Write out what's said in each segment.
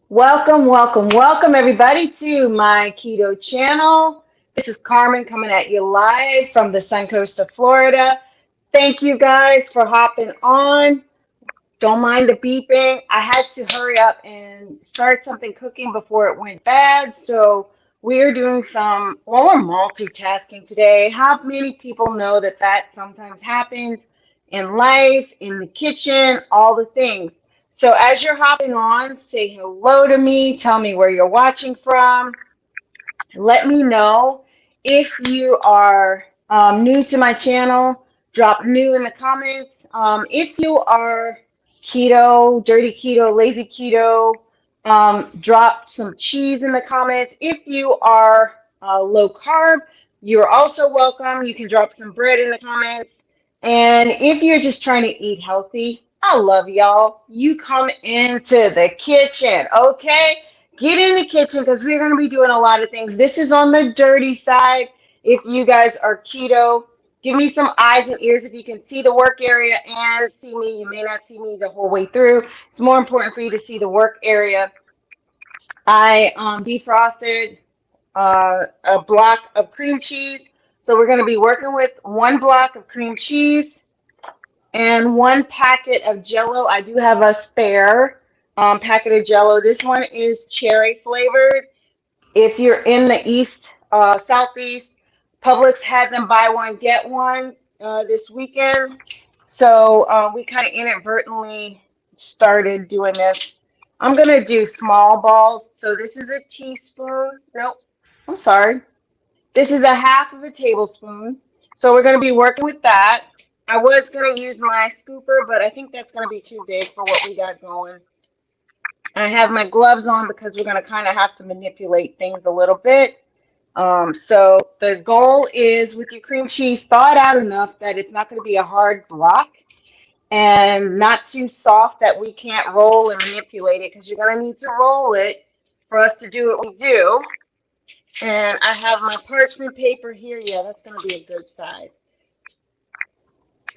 Welcome, welcome, welcome everybody to my keto channel. This is Carmen coming at you live from the Sun Coast of Florida. Thank you guys for hopping on. Don't mind the beeping. I had to hurry up and start something cooking before it went bad. So we're doing we're multitasking today. How many people know that sometimes happens in life, in the kitchen, all the things? So as you're hopping on, say hello to me. Tell me where you're watching from. Let me know if you are new to my channel. Drop new in the comments. If you are keto, dirty keto, lazy keto, drop some cheese in the comments. If you are low carb, you're also welcome. You can drop some bread in the comments. And if you're just trying to eat healthy, I love y'all. You come into the kitchen, okay? Get in the kitchen because we're going to be doing a lot of things. This is on the dirty side. If you guys are keto, give me some eyes and ears if you can see the work area and see me. You may not see me the whole way through. It's more important for you to see the work area. I defrosted a block of cream cheese. So we're going to be working with one block of cream cheese and one packet of Jell-O. I do have a spare packet of Jell-O. This one is cherry flavored. If you're in the southeast, Publix had them buy one, get one this weekend. So we kind of inadvertently started doing this. I'm going to do small balls. So this is a teaspoon. Nope, I'm sorry. This is a half of a tablespoon. So we're going to be working with that. I was going to use my scooper, but I think that's going to be too big for what we got going. I have my gloves on because we're going to kind of have to manipulate things a little bit. So the goal is with your cream cheese, thaw it out enough that it's not going to be a hard block and not too soft that we can't roll and manipulate it because you're going to need to roll it for us to do what we do. And I have my parchment paper here. Yeah, that's going to be a good size.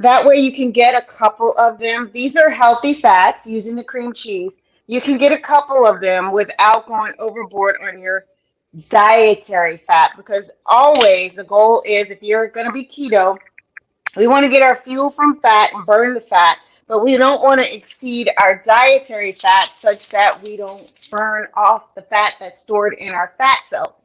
That way you can get a couple of them. These are healthy fats using the cream cheese. You can get a couple of them without going overboard on your dietary fat because always the goal is if you're going to be keto, we want to get our fuel from fat and burn the fat, but we don't want to exceed our dietary fat such that we don't burn off the fat that's stored in our fat cells.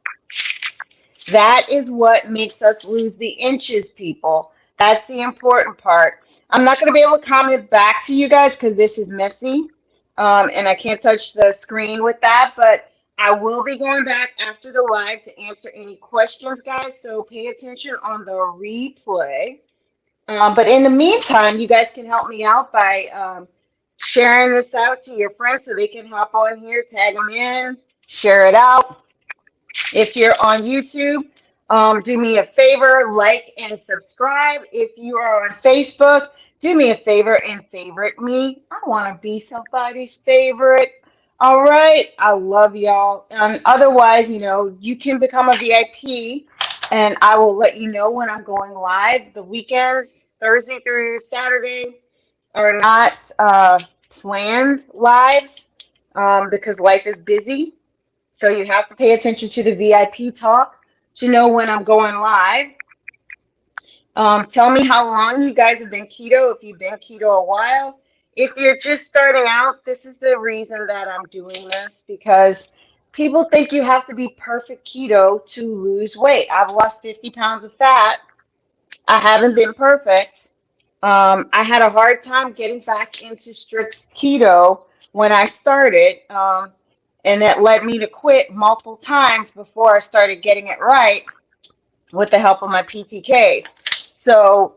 That is what makes us lose the inches, people. That's the important part. I'm not going to be able to comment back to you guys because this is messy, and I can't touch the screen with that, but I will be going back after the live to answer any questions, guys, so pay attention on the replay. But in the meantime, you guys can help me out by sharing this out to your friends so they can hop on here, tag them in, share it out. If you're on YouTube, do me a favor, like and subscribe. If you are on Facebook, do me a favor and favorite me. I want to be somebody's favorite. All right. I love y'all. Otherwise, you can become a VIP and I will let you know when I'm going live. The weekends, Thursday through Saturday, are not planned lives because life is busy. So you have to pay attention to the VIP talk to know when I'm going live. Tell me how long you guys have been keto, if you've been keto a while. If you're just starting out, this is the reason that I'm doing this, because people think you have to be perfect keto to lose weight. I've lost 50 pounds of fat. I haven't been perfect. I had a hard time getting back into strict keto when I started. And that led me to quit multiple times before I started getting it right with the help of my PTKs. So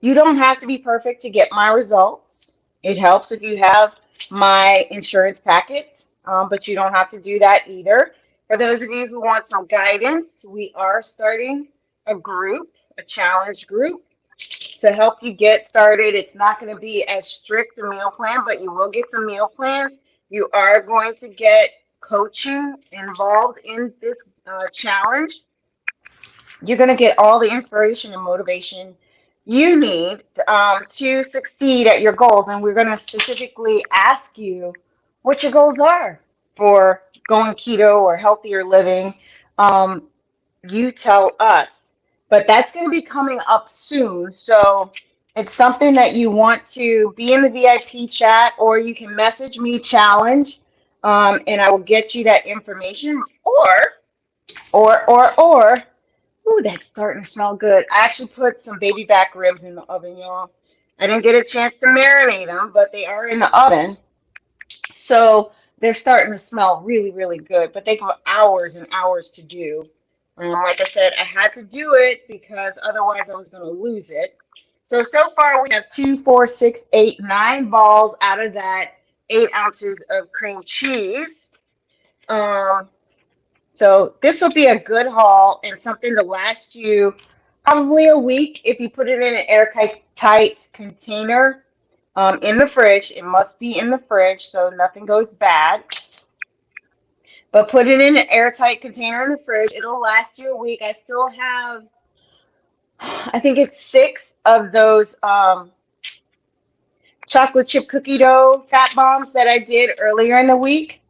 you don't have to be perfect to get my results. It helps if you have my insurance packet, but you don't have to do that either. For those of you who want some guidance, we are starting a group, a challenge group, to help you get started. It's not going to be as strict a meal plan, but you will get some meal plans. You are going to get coaching involved in this challenge. You're going to get all the inspiration and motivation you need to succeed at your goals. And we're going to specifically ask you what your goals are for going keto or healthier living. Um, you tell us. But that's going to be coming up soon. So it's something that you want to be in the VIP chat, or you can message me challenge, and I will get you that information. Or, ooh, that's starting to smell good. I actually put some baby back ribs in the oven, y'all. I didn't get a chance to marinate them, but they are in the oven. So they're starting to smell really, really good, but they go hours and hours to do. Like I said, I had to do it because otherwise I was going to lose it. So far we have 2, 4, 6, 8, 9 balls out of that 8 ounces of cream cheese. Um, so this will be a good haul and something to last you probably a week if you put it in an airtight container in the fridge. It must be in the fridge so nothing goes bad. But put it in an airtight container in the fridge. It'll last you a week. I still have, I think it's 6 of those chocolate chip cookie dough fat bombs that I did earlier in the week.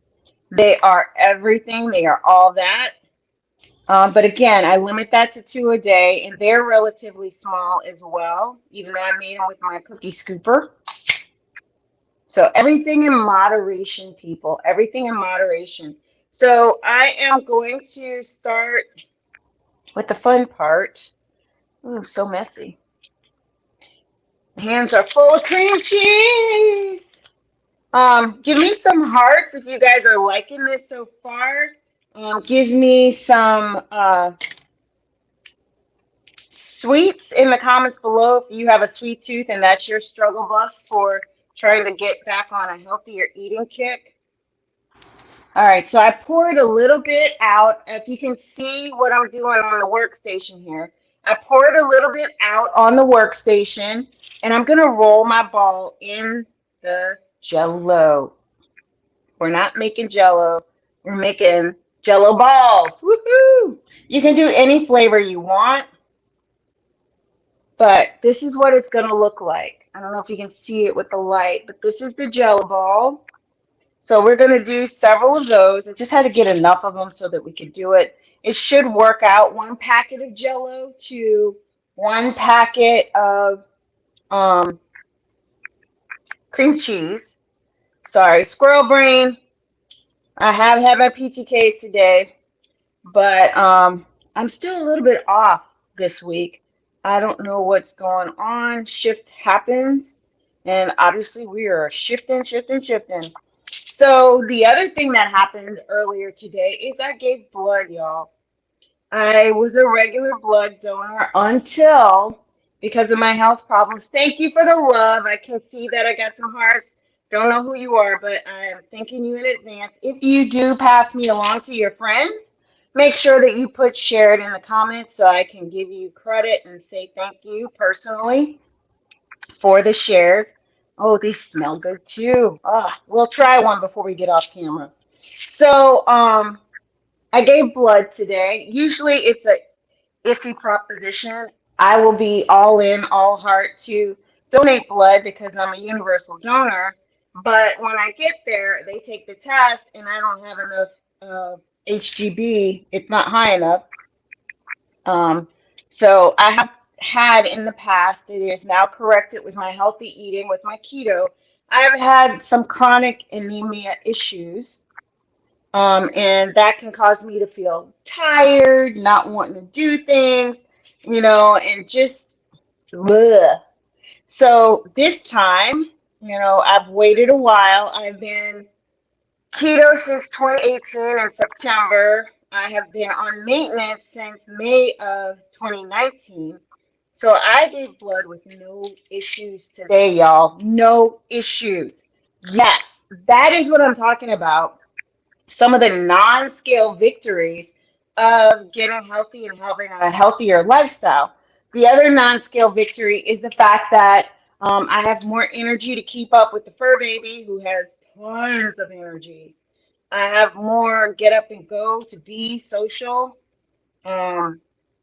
They are everything. They are all that. But again, I limit that to 2 a day, and they're relatively small as well, even though I made them with my cookie scooper. So everything in moderation, people. Everything in moderation. So I am going to start with the fun part. Ooh, so messy. My hands are full of cream cheese. Give me some hearts if you guys are liking this so far. Give me some sweets in the comments below if you have a sweet tooth and that's your struggle bus for trying to get back on a healthier eating kick. All right, so I poured a little bit out. If you can see what I'm doing on the workstation here, I poured a little bit out on the workstation, and I'm going to roll my ball in the Jell-O. We're not making Jell-O. We're making Jell-O balls. Woohoo! You can do any flavor you want, but this is what it's going to look like. I don't know if you can see it with the light, but this is the Jell-O ball. So we're going to do several of those. I just had to get enough of them so that we could do it. It should work out 1 packet of Jell-O to 1 packet of cream cheese. Sorry, squirrel brain. I have had my PTKs today, but I'm still a little bit off this week. I don't know what's going on. Shift happens, and obviously we are shifting. So the other thing that happened earlier today is I gave blood, y'all. I was a regular blood donor until, because of my health problems. Thank you for the love. I can see that I got some hearts. Don't know who you are, but I am thanking you in advance. If you do pass me along to your friends, make sure that you put share it in the comments so I can give you credit and say thank you personally for the shares. Oh, these smell good too. We'll try one before we get off camera. So I gave blood today. Usually it's a iffy proposition. I will be all in, all heart to donate blood because I'm a universal donor. But when I get there, they take the test and I don't have enough HGB. It's not high enough. So I have had in the past, it is now corrected with my healthy eating, with my keto. I have had some chronic anemia issues. And that can cause me to feel tired, not wanting to do things, and just bleh. So this time, I've waited a while. I've been keto since 2018 in September. I have been on maintenance since May of 2019. So I gave blood with no issues today, y'all. No issues. Yes, that is what I'm talking about. Some of the non-scale victories of getting healthy and having a healthier lifestyle. The other non-scale victory is the fact that I have more energy to keep up with the fur baby who has tons of energy. I have more get up and go to be social.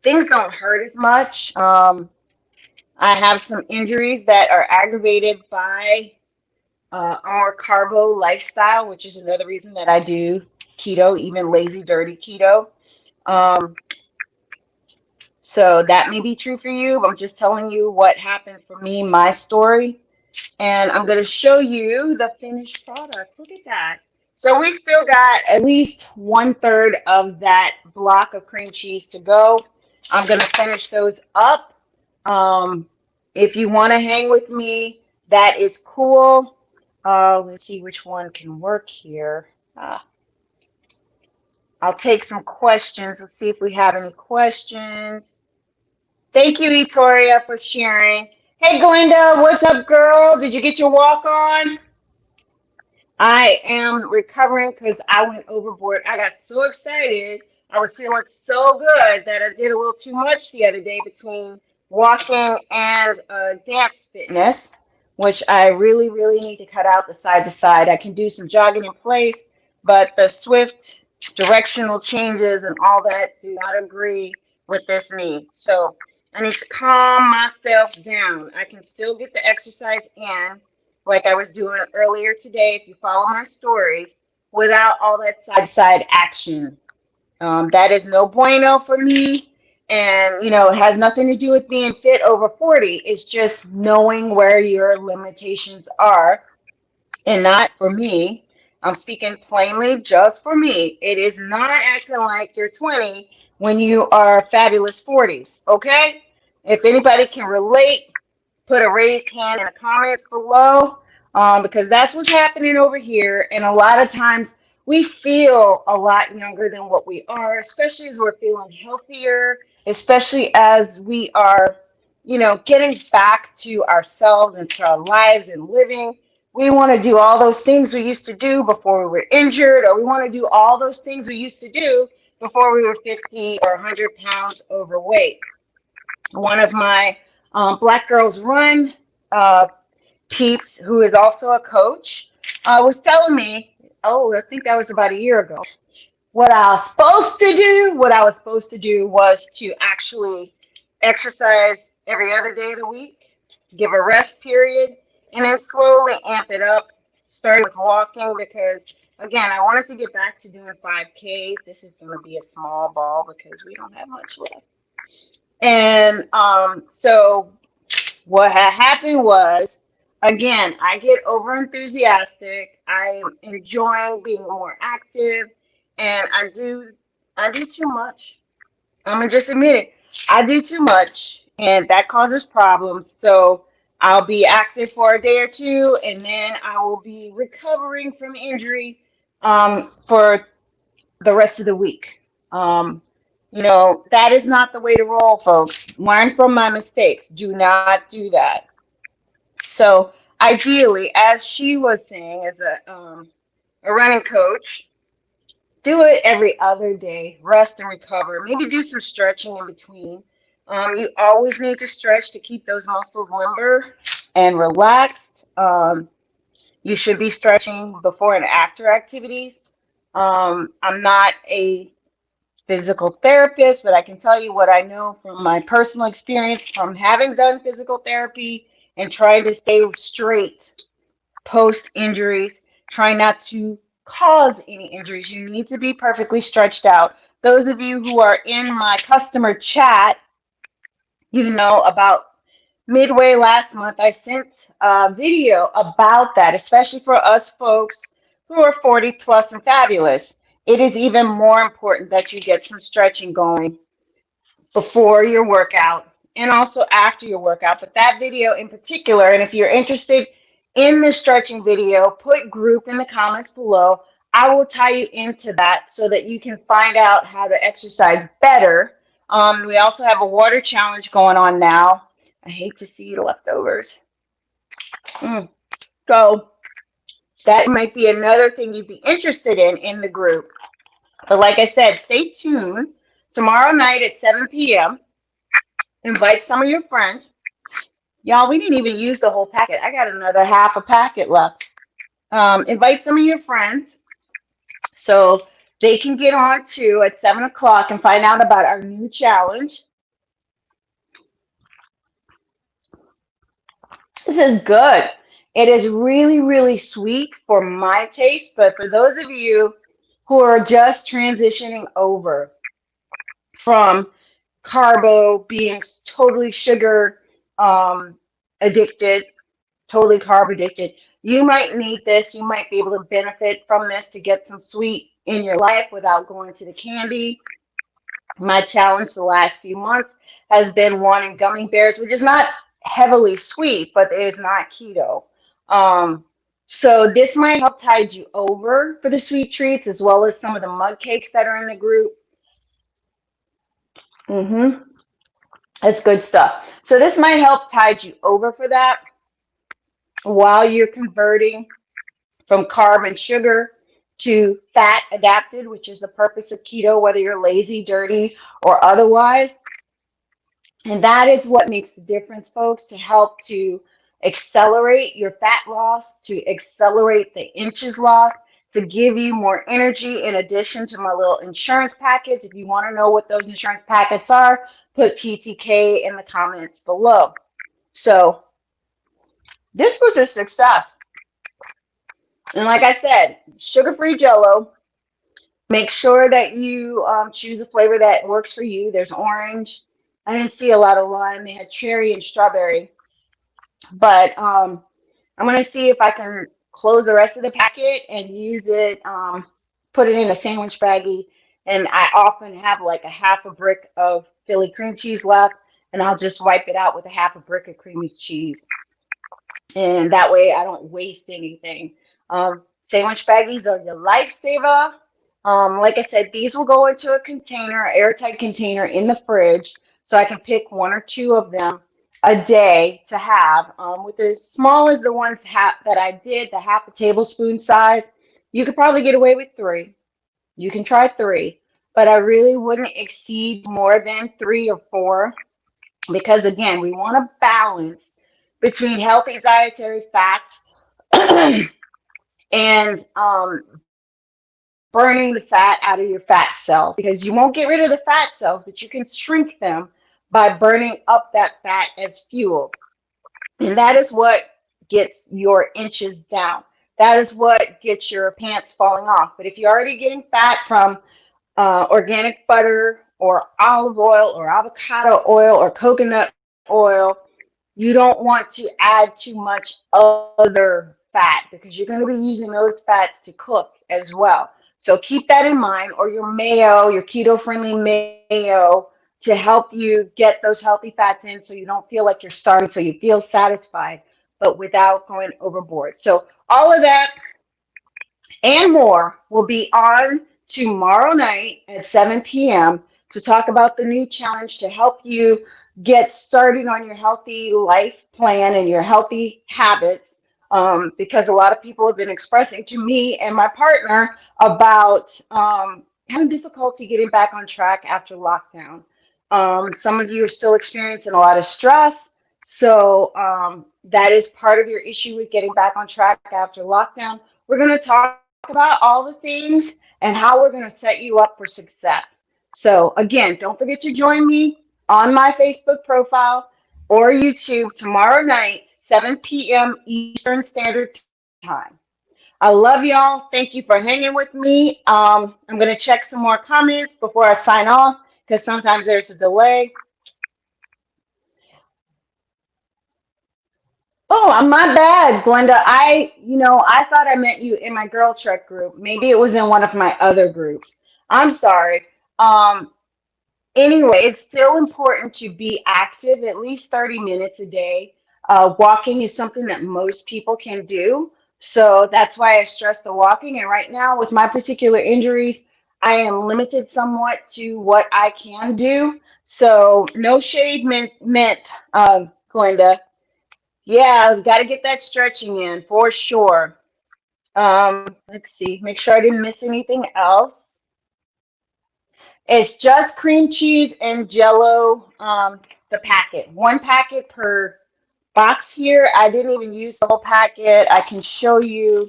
Things don't hurt as much. I have some injuries that are aggravated by a more carbo lifestyle, which is another reason that I do keto, even lazy, dirty keto. Um, so that may be true for you, but I'm just telling you what happened for me, my story. And I'm going to show you the finished product. Look at that. So we still got at least 1/3 of that block of cream cheese to go. I'm going to finish those up. Um, if you want to hang with me, that is cool. Let's see which one can work here. I'll take some questions. Let's see if we have any questions. Thank you, Etoria, for sharing. Hey, Glenda, what's up, girl? Did you get your walk on? I am recovering because I went overboard. I got so excited. I was feeling so good that I did a little too much the other day between walking and dance fitness, which I really, really need to cut out the side to side. I can do some jogging in place, but the swift directional changes and all that do not agree with this knee. So I need to calm myself down. I can still get the exercise in like I was doing earlier today, if you follow my stories, without all that side action. That is no bueno for me. And, it has nothing to do with being fit over 40. It's just knowing where your limitations are. And not for me. I'm speaking plainly just for me. It is not acting like you're 20 when you are fabulous 40s. Okay? If anybody can relate, put a raised hand in the comments below, because that's what's happening over here. And a lot of times we feel a lot younger than what we are, especially as we're feeling healthier, especially as we are, getting back to ourselves and to our lives and living. We want to do all those things we used to do before we were injured, or we want to do all those things we used to do before we were 50 or 100 pounds overweight. One of my Black Girls Run peeps, who is also a coach, was telling me, I think that was about a year ago, what I was supposed to do was to actually exercise every other day of the week, give a rest period, and then slowly amp it up, starting with walking, because again, I wanted to get back to doing 5Ks. This is going to be a small ball because we don't have much left. And so what had happened was, again, I get over enthusiastic. I'm enjoying being more active, and I do too much. I'm gonna just admit it. I do too much, and that causes problems. So I'll be active for a day or two, and then I will be recovering from injury for the rest of the week. That is not the way to roll, folks. Learn from my mistakes. Do not do that. So ideally, as she was saying, as a running coach, do it every other day. Rest and recover. Maybe do some stretching in between. You always need to stretch to keep those muscles limber and relaxed. You should be stretching before and after activities. I'm not a physical therapist, but I can tell you what I know from my personal experience from having done physical therapy and trying to stay straight post injuries, trying not to cause any injuries. You need to be perfectly stretched out. Those of you who are in my customer chat, about midway last month, I sent a video about that, especially for us folks who are 40 plus and fabulous. It is even more important that you get some stretching going before your workout and also after your workout. But that video in particular, and if you're interested in the stretching video, put group in the comments below. I will tie you into that so that you can find out how to exercise better. We also have a water challenge going on now. I hate to see the leftovers. So that might be another thing you'd be interested in the group. But like I said, stay tuned. Tomorrow night at 7 p.m., invite some of your friends. Y'all, we didn't even use the whole packet. I got another half a packet left. Invite some of your friends so they can get on too at 7 o'clock and find out about our new challenge. This is good. It is really, really sweet for my taste, but for those of you who are just transitioning over from carbo being totally sugar addicted, totally carb addicted, you might need this. You might be able to benefit from this to get some sweet in your life without going to the candy. My challenge the last few months has been wanting gummy bears, which is not heavily sweet, but it is not keto. Um, so this might help tide you over for the sweet treats, as well as some of the mug cakes that are in the group. That's good stuff. So this might help tide you over for that while you're converting from carb and sugar to fat adapted, which is the purpose of keto, whether you're lazy, dirty, or otherwise. And that is what makes the difference, folks, to help to accelerate your fat loss, to accelerate the inches lost, to give you more energy in addition to my little insurance packets. If you want to know what those insurance packets are, put PTK in the comments below. So this was a success. And like I said, sugar-free Jell-O. Make sure that you choose a flavor that works for you. There's orange. I didn't see a lot of lime. They had cherry and strawberry. But I'm going to see if I can close the rest of the packet and use it, put it in a sandwich baggie. And I often have like a half a brick of Philly cream cheese left, and I'll just wipe it out with a half a brick of creamy cheese. And that way I don't waste anything. Sandwich baggies are your lifesaver. Like I said, these will go into a container, airtight container in the fridge, so I can pick 1 or 2 of them a day to have. With as small as the ones that I did, the half a tablespoon size, you could probably get away with 3. You can try 3, but I really wouldn't exceed more than 3 or 4, because again, we want to balance between healthy dietary fats and burning the fat out of your fat cells, because you won't get rid of the fat cells, but you can shrink them by burning up that fat as fuel. And that is what gets your inches down. That is what gets your pants falling off. But if you're already getting fat from organic butter or olive oil or avocado oil or coconut oil, you don't want to add too much other fat, because you're going to be using those fats to cook as well. So keep that in mind, or your mayo, your keto-friendly mayo, to help you get those healthy fats in so you don't feel like you're starving, so you feel satisfied, but without going overboard. So all of that and more will be on tomorrow night at 7 p.m. to talk about the new challenge to help you get started on your healthy life plan and your healthy habits, because a lot of people have been expressing to me and my partner about having difficulty getting back on track after lockdown. Some of you are still experiencing a lot of stress, so that is part of your issue with getting back on track after lockdown. We're going to talk about all the things and how we're going to set you up for success. So again, don't forget to join me on my Facebook profile or YouTube tomorrow night, 7 p.m. Eastern Standard Time. I love y'all. Thank you for hanging with me. I'm going to check some more comments before I sign off, because sometimes there's a delay. Oh, my bad, Glenda. I thought I met you in my Girl Trek group. Maybe it was in one of my other groups. I'm sorry. Anyway, it's still important to be active at least 30 minutes a day. Walking is something that most people can do. So that's why I stress the walking. And right now, with my particular injuries, I am limited somewhat to what I can do. So no shade meant, Glenda. Yeah, I've got to get that stretching in for sure. Let's see, make sure I didn't miss anything else. It's just cream cheese and Jell-O, the packet. 1 packet per box here. I didn't even use the whole packet. I can show you.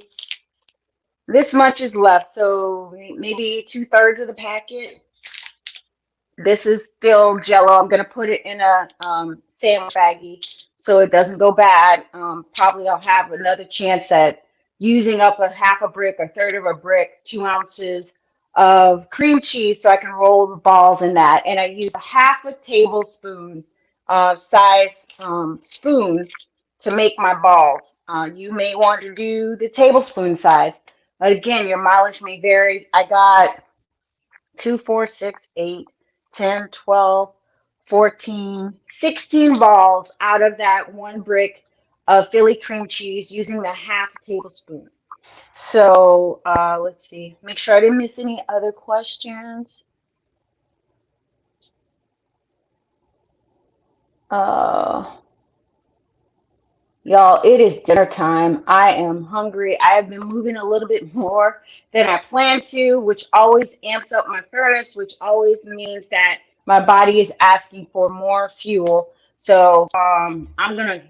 This much is left, so maybe 2/3 of the packet. This is still Jell-O. I'm going to put it in a sandwich baggie so it doesn't go bad. Probably I'll have another chance at using up a half a brick, a third of a brick, 2 ounces of cream cheese so I can roll the balls in that. And I use a half a tablespoon size spoon to make my balls. You may want to do the tablespoon size. But again, your mileage may vary. I got 2, 4, 6, 8, 10, 12, 14, 16 balls out of that one brick of Philly cream cheese using the half tablespoon. So let's see, make sure I didn't miss any other questions. Y'all, it is dinner time. I am hungry. I have been moving a little bit more than I planned to, which always amps up my furnace, which always means that my body is asking for more fuel. So I'm going to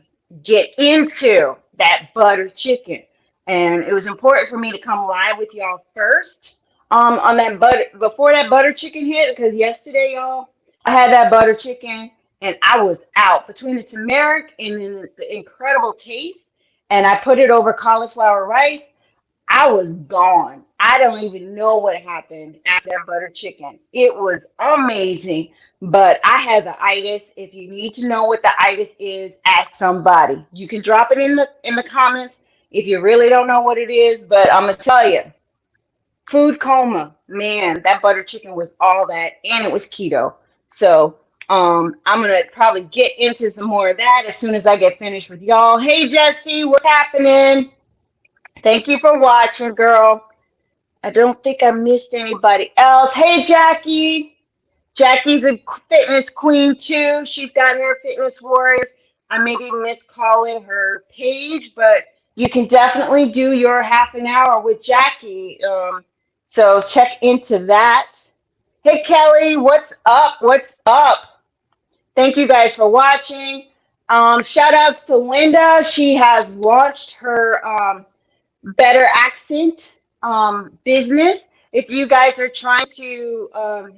get into that butter chicken. And it was important for me to come live with y'all first on that butter, before that butter chicken hit, because yesterday, y'all, I had that butter chicken and I was out between the turmeric and the incredible taste. And I put it over cauliflower rice. I was gone. I don't even know what happened after that butter chicken. It was amazing, but I had the itis. If you need to know what the itis is, ask somebody. You can drop it in the comments if you really don't know what it is. But I'm gonna tell you, food coma, man. That butter chicken was all that, and it was keto. So I'm gonna probably get into some more of that as soon as I get finished with y'all. Hey Jesse, what's happening? Thank you for watching, girl. I don't think I missed anybody else. Hey Jackie. Jackie's a fitness queen too. She's got her Fitness Warriors. I maybe miscalling her page, but you can definitely do your half an hour with Jackie. So check into that. Hey Kelly, what's up? What's up? Thank you guys for watching. Shout outs to Linda. She has launched her Better Accent business. If you guys are trying to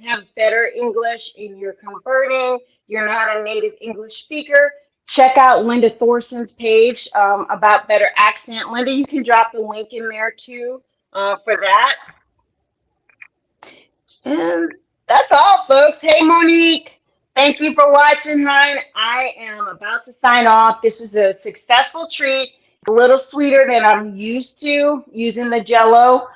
have better English and you're converting, you're not a native English speaker, check out Linda Thorson's page about Better Accent. Linda, you can drop the link in there too for that. And that's all, folks. Hey, Monique. Thank you for watching, hon. I am about to sign off. This was a successful treat. It's a little sweeter than I'm used to using the Jell-O.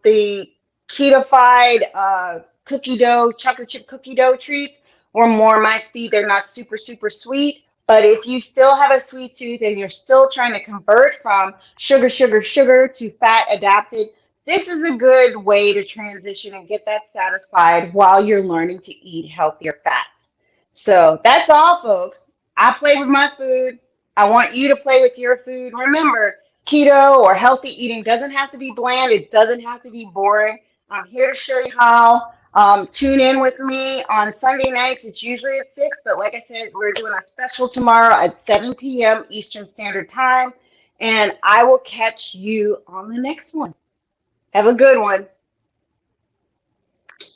The ketofied cookie dough, chocolate chip cookie dough treats were more my speed. They're not super, super sweet. But if you still have a sweet tooth and you're still trying to convert from sugar to fat adapted, this is a good way to transition and get that satisfied while you're learning to eat healthier fats. So that's all, folks. I play with my food. I want you to play with your food. Remember, keto or healthy eating doesn't have to be bland. It doesn't have to be boring. I'm here to show you how. Tune in with me on Sunday nights. It's usually at 6, but like I said, we're doing a special tomorrow at 7 p.m. Eastern Standard Time, and I will catch you on the next one. Have a good one.